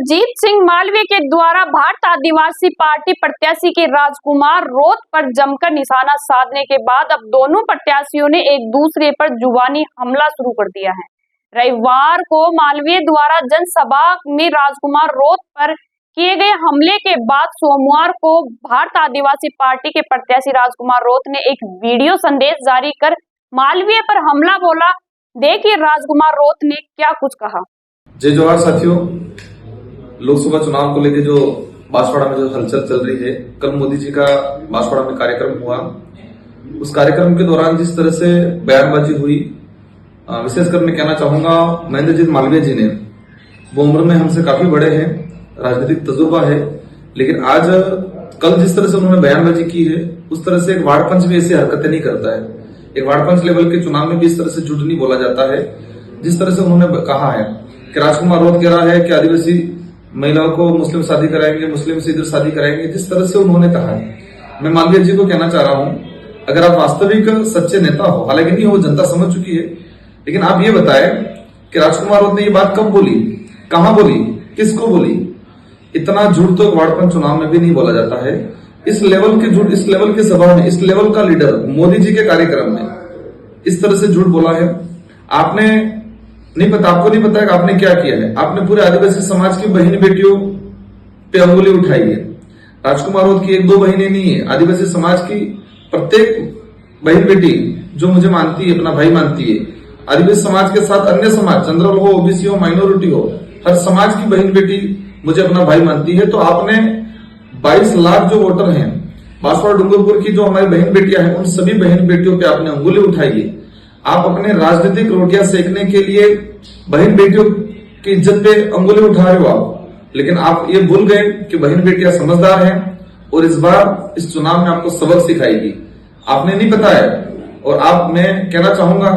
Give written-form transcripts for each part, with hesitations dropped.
रणजीत सिंह मालवीय के द्वारा भारत आदिवासी पार्टी प्रत्याशी के राजकुमार रोत पर जमकर निशाना साधने के बाद अब दोनों प्रत्याशियों ने एक दूसरे पर जुबानी हमला शुरू कर दिया है। रविवार को मालवीय द्वारा जनसभा में राजकुमार रोत पर किए गए हमले के बाद सोमवार को भारत आदिवासी पार्टी के प्रत्याशी राजकुमार रोत ने एक वीडियो संदेश जारी कर मालवीय पर हमला बोला। देखिए राजकुमार रोत ने क्या कुछ कहा। जय जोहार साथियों, लोकसभा चुनाव को लेकर जो बांसवाड़ा में जो हलचल चल रही है, कल मोदी जी का बांसवाड़ा में कार्यक्रम हुआ। उस कार्यक्रम के दौरान जिस तरह से बयानबाजी हुई, विशेषकर मैं कहना चाहूंगा महेंद्रजीत मालवीय जी ने, वो उम्र में हमसे काफी बड़े हैं, राजनीतिक तजुर्बा है, लेकिन आज कल जिस तरह से उन्होंने बयानबाजी की है, उस तरह से एक वार्ड पंच भी ऐसी हरकतें नहीं करता है। एक वार्ड पंच लेवल के चुनाव में भी इस तरह से झूठ नहीं बोला जाता है। जिस तरह से उन्होंने कहा है कि राजकुमार रोत कह रहा है कि आदिवासी महिलाओं को मुस्लिम शादी कराएंगे, मुस्लिम से इधर शादी कराएंगे, जिस तरह से उन्होंने कहा है, मैं मालवीय जी को कहना चाह रहा हूं, अगर आप वास्तविक सच्चे नेता हो, हालांकि नहीं हो, जनता समझ चुकी है, लेकिन आप ये बताएं कि राजकुमार रोत ने ये बात कब बोली, कहां बोली, किसको बोली। इतना झूठ तो वार्ड पंच चुनाव में भी नहीं बोला जाता है। इस लेवल के झूठ, इस लेवल की सभा में, इस लेवल का लीडर मोदी जी के कार्यक्रम में इस तरह से झूठ बोला है। आपने नहीं पता, आपको नहीं पता है कि आपने क्या किया है। आपने पूरे आदिवासी समाज की बहन बेटियों पे अंगुली उठाई है। राजकुमार रोत की एक दो बहनें नहीं है, आदिवासी समाज की प्रत्येक बहन बेटी जो मुझे मानती है, अपना भाई मानती है, आदिवासी समाज के साथ अन्य समाज, जनरल हो, ओबीसी हो, माइनॉरिटी हो, हर समाज की बहन बेटी मुझे अपना भाई मानती है। तो आपने 22 लाख जो वोटर हैं बांसवाड़ा डूंगरपुर की, जो हमारी बहन बेटियां हैं, उन सभी बहन बेटियों पे आपने अंगुली उठाई है। आप अपने राजनीतिक रोटियां सेकने के लिए बहन बेटियों की इज्जत पे अंगुली उठा रहे हो आप, लेकिन आप ये भूल गए कि बहन बेटियां समझदार हैं और इस बार इस चुनाव में आपको सबक सिखाएगी। आपने नहीं पता है। और आप, मैं कहना चाहूंगा,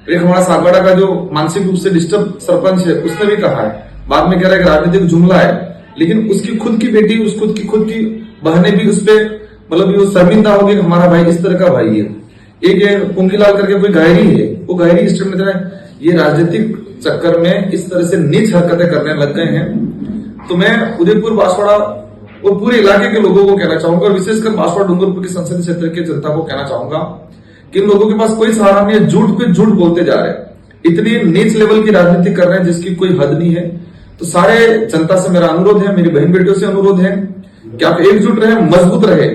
एक हमारा सागवाड़ा का जो मानसिक रूप से डिस्टर्ब सरपंच है, उसने भी कहा है, बाद में कह रहा है कि राजनीतिक जुमला है, लेकिन उसकी खुद की बेटी, खुद की बहनें भी उस पर मतलब वो शर्मिंदा होगी, हमारा भाई इस तरह का भाई है। एक पुंगीलाल करके कोई गायरी है, वो गायरी स्टेट में है। ये राजनीतिक चक्कर में इस तरह से नीच हरकतें करने लग गए हैं। तो मैं उदयपुर, बांसवाड़ा और पूरे इलाके के लोगों को कहना चाहूंगा, विशेषकर बांसवाड़ा डूंगरपुर के संसदीय क्षेत्र के जनता को कहना चाहूंगा कि इन लोगों के पास कोई सहारा नहीं है। झूठ पे झूठ बोलते जा रहे हैं, इतनी नीच लेवल की राजनीति कर रहे हैं जिसकी कोई हद नहीं है। तो सारे जनता से मेरा अनुरोध है, मेरी बहन बेटियों से अनुरोध है कि आप एकजुट रहे, मजबूत रहे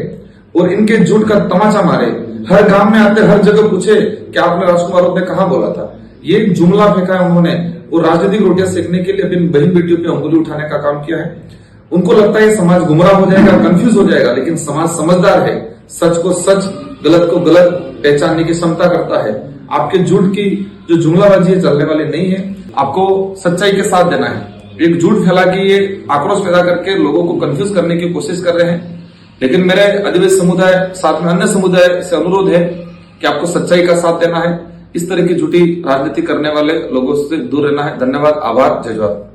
और इनके झूठ का तमाचा मारे। हर गांव में आते, हर जगह पूछे कि आपने राजकुमार रोत ने कहां बोला था। ये एक जुमला फेंका है उन्होंने, और राजनीतिक रोटियां सेकने के लिए अपनी बहन बेटियों पे अंगुली उठाने का काम किया है। उनको लगता है समाज गुमराह हो जाएगा, कंफ्यूज हो जाएगा, लेकिन समाज समझदार है, सच को सच, गलत को गलत पहचानने की क्षमता करता है। आपके झूठ की जो जुमलाबाजी है चलने वाली नहीं है। आपको सच्चाई के साथ देना है। एक झूठ फैला के ये आक्रोश पैदा करके लोगों को कंफ्यूज करने की कोशिश कर रहे हैं। लेकिन मेरे आदिवासी समुदाय, साथ में अन्य समुदाय से अनुरोध है कि आपको सच्चाई का साथ देना है। इस तरह की झूठी राजनीति करने वाले लोगों से दूर रहना है। धन्यवाद, आभार, जय जोहार।